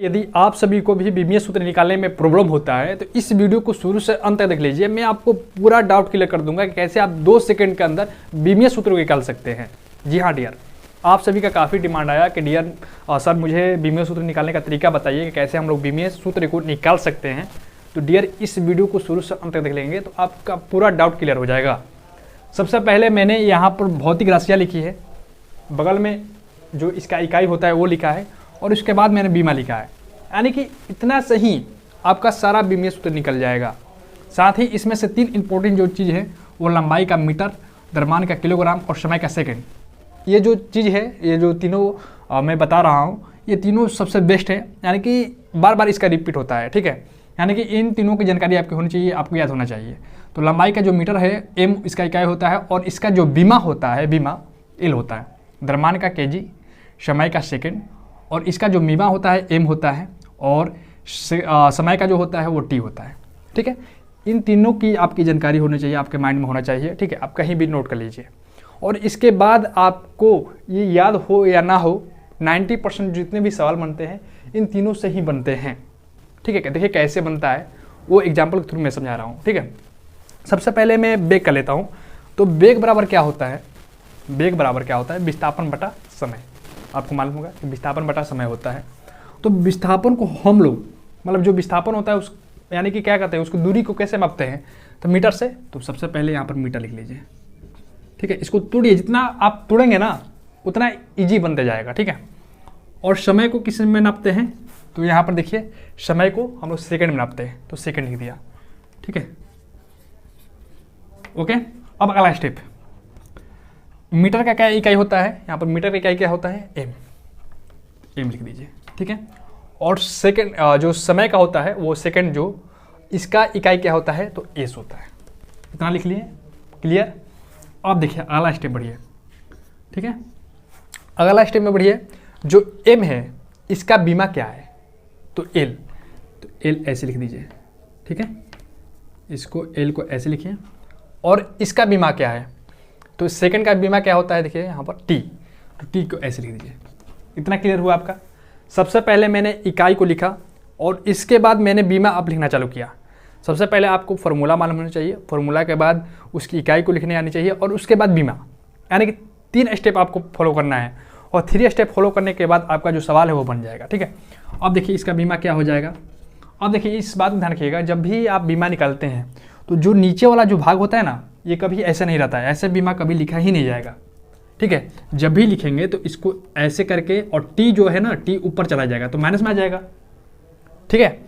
यदि आप सभी को भी बीमीय सूत्र निकालने में प्रॉब्लम होता है तो इस वीडियो को शुरू से अंत तक देख लीजिए। मैं आपको पूरा डाउट क्लियर कर दूंगा कि कैसे आप 2 सेकंड के अंदर बीमीय सूत्र को निकाल सकते हैं। जी हाँ डियर, आप सभी का काफ़ी डिमांड आया कि डियर सर मुझे बीमीय सूत्र निकालने का तरीका बताइए कि कैसे हम लोग बीमीय सूत्र को निकाल सकते हैं। तो डियर इस वीडियो को शुरू से अंत तक देख लेंगे तो आपका पूरा डाउट क्लियर हो जाएगा। सबसे पहले मैंने यहाँ पर भौतिक राशियाँ लिखी है, बगल में जो इसका इकाई होता है वो लिखा है और उसके बाद मैंने बीमा लिखा है, यानी कि इतना सही आपका सारा बीमीय सूत्र निकल जाएगा। साथ ही इसमें से 3 इंपॉर्टेंट जो चीज़ है वो लंबाई का मीटर, द्रव्यमान का किलोग्राम और समय का सेकंड। ये जो चीज़ है, ये जो तीनों मैं बता रहा हूँ, ये तीनों सबसे बेस्ट है, यानी कि बार बार इसका रिपीट होता है। ठीक है, यानी कि इन तीनों की जानकारी आपकी होनी चाहिए, आपको याद होना चाहिए। तो लंबाई का जो मीटर है एम इसका इकाई होता है और इसका जो बीमा होता है बीमा एल होता है। द्रव्यमान का केजी, समय का सेकंड और इसका जो मीमा होता है एम होता है और समय का जो होता है वो टी होता है। ठीक है, इन तीनों की आपकी जानकारी होनी चाहिए, आपके माइंड में होना चाहिए। ठीक है, आप कहीं भी नोट कर लीजिए और इसके बाद आपको ये याद हो या ना हो, 90% जितने भी सवाल बनते हैं इन तीनों से ही बनते हैं। ठीक है, देखिए कैसे बनता है वो एग्जाम्पल के थ्रू मैं समझा रहा हूँ। ठीक है, सबसे पहले मैं वेग कर लेता हूँ। तो वेग बराबर क्या होता है, वेग बराबर क्या होता है, विस्थापन बटा समय। आपको मालूम होगा कि विस्थापन बटा समय होता है। तो विस्थापन को हम लोग मतलब जो विस्थापन होता है उस यानी कि क्या कहते हैं, उसको दूरी को कैसे मापते हैं, तो मीटर से। तो सबसे पहले यहाँ पर मीटर लिख लीजिए। ठीक है, इसको तोड़िए, जितना आप तोड़ेंगे ना उतना ईजी बनते जाएगा। ठीक है, और समय को किस में नापते हैं, तो यहाँ पर देखिए समय को हम लोग सेकंड में नापते हैं, तो सेकंड लिख दिया। ठीक है, ओके। अब अगला स्टेप, मीटर का क्या इकाई होता है, यहाँ पर मीटर का इकाई क्या होता है, एम, एम लिख दीजिए। ठीक है, और सेकंड जो समय का होता है वो सेकंड जो इसका इकाई क्या होता है, तो एस होता है। इतना लिख लिए, क्लियर। अब देखिए अगला स्टेप बढ़िए। ठीक है, अगला स्टेप में बढ़िए, जो एम है इसका बीमा क्या है, तो एल, तो एल ऐसे लिख दीजिए। ठीक है, इसको एल को ऐसे लिखिए और इसका बीमा क्या है, तो सेकंड का बीमा क्या होता है, देखिए यहाँ पर टी, तो टी को ऐसे लिख दीजिए। इतना क्लियर हुआ आपका। सबसे पहले मैंने इकाई को लिखा और इसके बाद मैंने बीमा अब लिखना चालू किया। सबसे पहले आपको फार्मूला मालूम होना चाहिए, फार्मूला के बाद उसकी इकाई को लिखने आनी चाहिए और उसके बाद बीमा, यानी कि 3 स्टेप आपको फॉलो करना है और 3 स्टेप फॉलो करने के बाद आपका जो सवाल है वो बन जाएगा। ठीक है, अब देखिए इसका बीमा क्या हो जाएगा। अब देखिए इस बात में ध्यान रखिएगा, जब भी आप बीमा निकालते हैं तो जो नीचे वाला जो भाग होता है ना, ये कभी ऐसे नहीं रहता है, ऐसे बीमा कभी लिखा ही नहीं जाएगा। ठीक है, जब भी लिखेंगे तो इसको ऐसे करके और टी जो है ना, टी ऊपर चला जाएगा तो माइनस में आ जाएगा। ठीक है,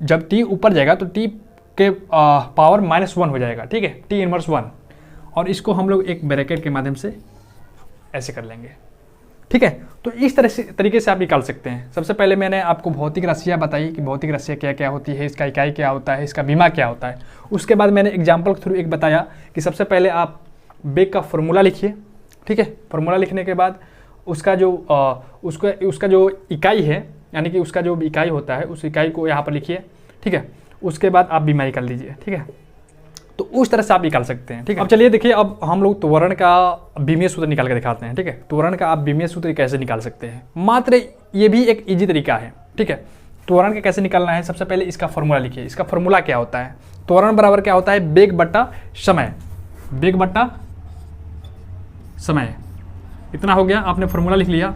जब टी ऊपर जाएगा तो टी के पावर -1 हो जाएगा। ठीक है, टी इनवर्स 1, और इसको हम लोग एक ब्रैकेट के माध्यम से ऐसे कर लेंगे। ठीक है, तो इस तरीके से आप निकाल सकते हैं। सबसे पहले मैंने आपको भौतिक राशियाँ बताई कि भौतिक राशियाँ क्या क्या होती है, इसका इकाई क्या होता है, इसका बीमा क्या होता है। उसके बाद मैंने एग्जाम्पल के थ्रू एक बताया कि सबसे पहले आप वेग का फॉर्मूला लिखिए। ठीक है, फॉर्मूला लिखने के बाद उसका जो उसका जो इकाई है, यानी कि उसका जो इकाई होता है उस इकाई को यहाँ पर लिखिए। ठीक है, उसके बाद आप बीमा निकाल लीजिए। ठीक है, तो उस तरह से आप निकाल सकते हैं। ठीक है, अब चलिए देखिए, अब हम लोग त्वरण का बीमीय सूत्र निकाल के दिखाते हैं। ठीक है, त्वरण का आप बीमीय सूत्र कैसे निकाल सकते हैं, मात्र ये भी एक इजी तरीका है। ठीक है, त्वरण का कैसे निकालना है, सबसे पहले इसका फॉर्मूला लिखिए। इसका फॉर्मूला क्या होता है, त्वरण बराबर क्या होता है, वेग बट्टा समय, वेग बट्टा समय। इतना हो गया, आपने फॉर्मूला लिख लिया।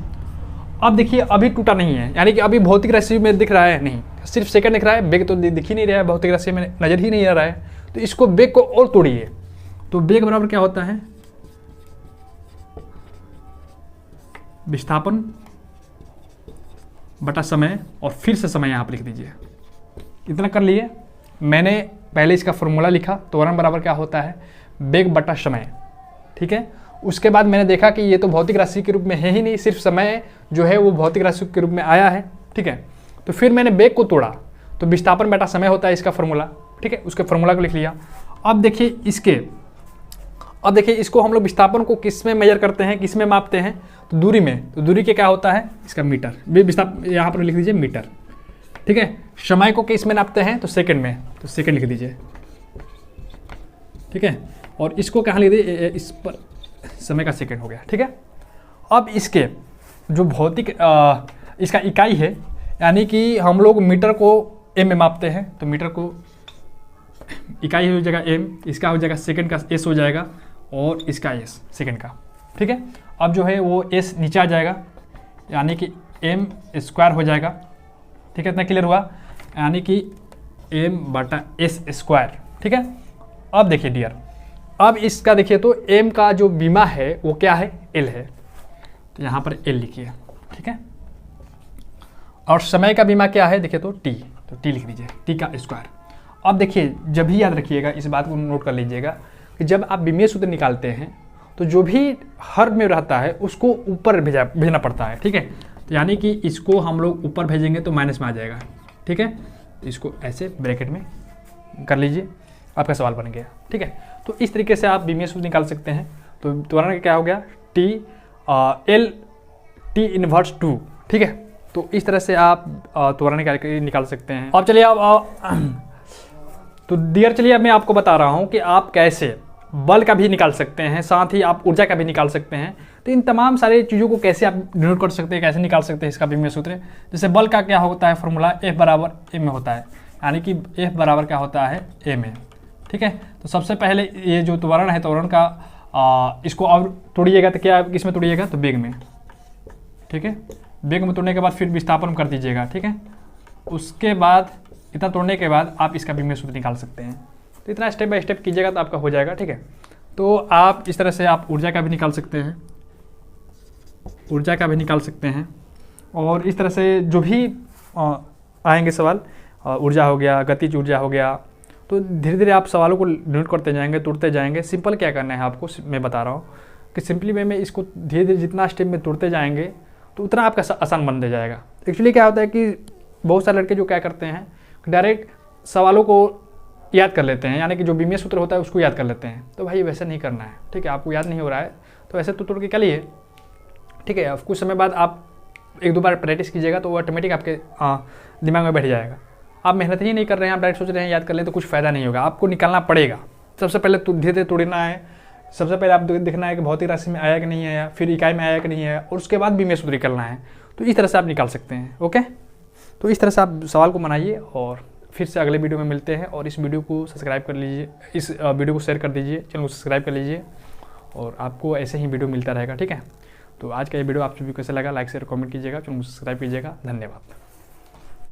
अब देखिए अभी टूटा नहीं है, यानी कि अभी भौतिक राशि में दिख रहा है नहीं, सिर्फ सेकंड दिख रहा है, वेग तो दिख ही नहीं रहा है, भौतिक राशि में नजर ही नहीं आ रहा है। तो इसको वेग को और तोड़िए। तो वेग बराबर क्या होता है, विस्थापन बटा समय और फिर से समय यहाँ पर लिख दीजिए। इतना कर लिए। मैंने पहले इसका फॉर्मूला लिखा, त्वरण बराबर क्या होता है, वेग बटा समय। ठीक है, उसके बाद मैंने देखा कि ये तो भौतिक राशि के रूप में है ही नहीं, सिर्फ समय जो है वो भौतिक राशि के रूप में आया है। ठीक है, तो फिर मैंने वेग को तोड़ा, तो विस्थापन बटा समय होता है इसका फॉर्मूला। ठीक है, उसके फॉर्मूला को लिख लिया। अब देखिए इसको हम लोग विस्थापन को किस में मेजर करते हैं, किस में मापते हैं, तो दूरी में। तो दूरी के क्या होता है, इसका मीटर, विस्थापन यहाँ पर लिख दीजिए मीटर। ठीक है, समय को किस में नापते हैं, तो सेकंड में, तो सेकंड लिख दीजिए। ठीक है, और इसको कहाँ लिख दीजिए, इस पर समय का सेकंड हो गया। ठीक है, अब इसके जो भौतिक इसका इकाई है, यानी कि हम लोग मीटर को एम में मापते हैं, तो मीटर को इकाई हो जाएगा एम, इसका हो जाएगा सेकंड का एस हो जाएगा, और इसका एस सेकंड का, ठीक है। अब जो है वो एस नीचे आ जाएगा, यानी कि एम स्क्वायर हो जाएगा, ठीक है। इतना क्लियर हुआ, यानी कि एम बटा एस स्क्वायर, ठीक है। अब देखिए डियर, अब इसका देखिए तो एम का जो बीमा है वो क्या है, एल है, तो यहाँ पर एल लिखिए, ठीक है। और समय का बीमा क्या है देखिए तो टी, तो टी लिख दीजिए, टी का स्क्वायर। अब देखिए जब भी याद रखिएगा, इस बात को नोट कर लीजिएगा कि जब आप विमीय सूत्र निकालते हैं तो जो भी हर में रहता है उसको ऊपर भेजना पड़ता है, ठीक है। तो यानी कि इसको हम लोग ऊपर भेजेंगे तो माइनस में आ जाएगा, ठीक है। तो इसको ऐसे ब्रैकेट में कर लीजिए, आपका सवाल बन गया, ठीक है। तो इस तरीके से आप विमीय सूत्र निकाल सकते हैं। तो त्वरण क्या हो गया, टी एल टी इनवर्स 2, ठीक है। तो इस तरह से आप त्वरण निकाल सकते हैं। अब चलिए अब तो डियर चलिए अब मैं आपको बता रहा हूँ कि आप कैसे बल का भी निकाल सकते हैं, साथ ही आप ऊर्जा का भी निकाल सकते हैं। तो इन तमाम सारी चीज़ों को कैसे आप डिनोट कर सकते हैं, कैसे निकाल सकते हैं इसका विमीय सूत्र। जैसे बल का क्या होता है फॉर्मूला, F बराबर एम में होता है, यानी कि F बराबर क्या होता है एम में, ठीक है। तो सबसे पहले ये जो त्वरण है, त्वरण का इसको और तोड़िएगा तो क्या किस में तोड़िएगा, तो वेग में, ठीक है। वेग में तोड़ने के बाद फिर विस्थापन कर दीजिएगा, ठीक है। उसके बाद इतना तोड़ने के बाद आप इसका विमीय सूत्र निकाल सकते हैं। तो इतना स्टेप बाय स्टेप कीजिएगा तो आपका हो जाएगा, ठीक है। तो आप इस तरह से आप ऊर्जा का भी निकाल सकते हैं, ऊर्जा का भी निकाल सकते हैं। और इस तरह से जो भी आएंगे सवाल, ऊर्जा हो गया, गतिज ऊर्जा हो गया, तो धीरे धीरे आप सवालों को नोट करते जाएंगे, तोड़ते जाएंगे। सिंपल क्या करना है आपको, मैं बता रहा हूँ कि सिंपली वे में इसको धीरे धीरे जितना स्टेप में तोड़ते जाएंगे तो उतना आपका आसान बन जाएगा। एक्चुअली क्या होता है कि बहुत सारे लड़के जो क्या करते हैं, डायरेक्ट सवालों को याद कर लेते हैं, यानी कि जो विमीय सूत्र होता है उसको याद कर लेते हैं। तो भाई वैसा नहीं करना है, ठीक है। आपको याद नहीं हो रहा है तो ऐसे तोड़ के चलिए, ठीक है। कुछ समय बाद आप एक दो बार प्रैक्टिस कीजिएगा तो वो ऑटोमेटिक आपके दिमाग में बैठ जाएगा। आप मेहनत ही नहीं कर रहे हैं, आप डायरेक्ट सोच रहे हैं याद कर लें, तो कुछ फ़ायदा नहीं होगा। आपको निकालना पड़ेगा। सबसे पहले धीरे धीरे तोड़ना है, सबसे पहले आप देखना है कि भौतिक राशि में आया कि नहीं आया, फिर इकाई में आया कि नहीं आया, और उसके बाद विमीय सूत्र निकालना है। तो इस तरह से आप निकाल सकते हैं, ओके। तो इस तरह से आप सवाल को बनाइए और फिर से अगले वीडियो में मिलते हैं। और इस वीडियो को सब्सक्राइब कर लीजिए, इस वीडियो को शेयर कर दीजिए, चैनल को सब्सक्राइब कर लीजिए, और आपको ऐसे ही वीडियो मिलता रहेगा, ठीक है। तो आज का ये वीडियो आप सभी को कैसा लगा, लाइक शेयर कमेंट कीजिएगा, चैनल को सब्सक्राइब कीजिएगा। धन्यवाद।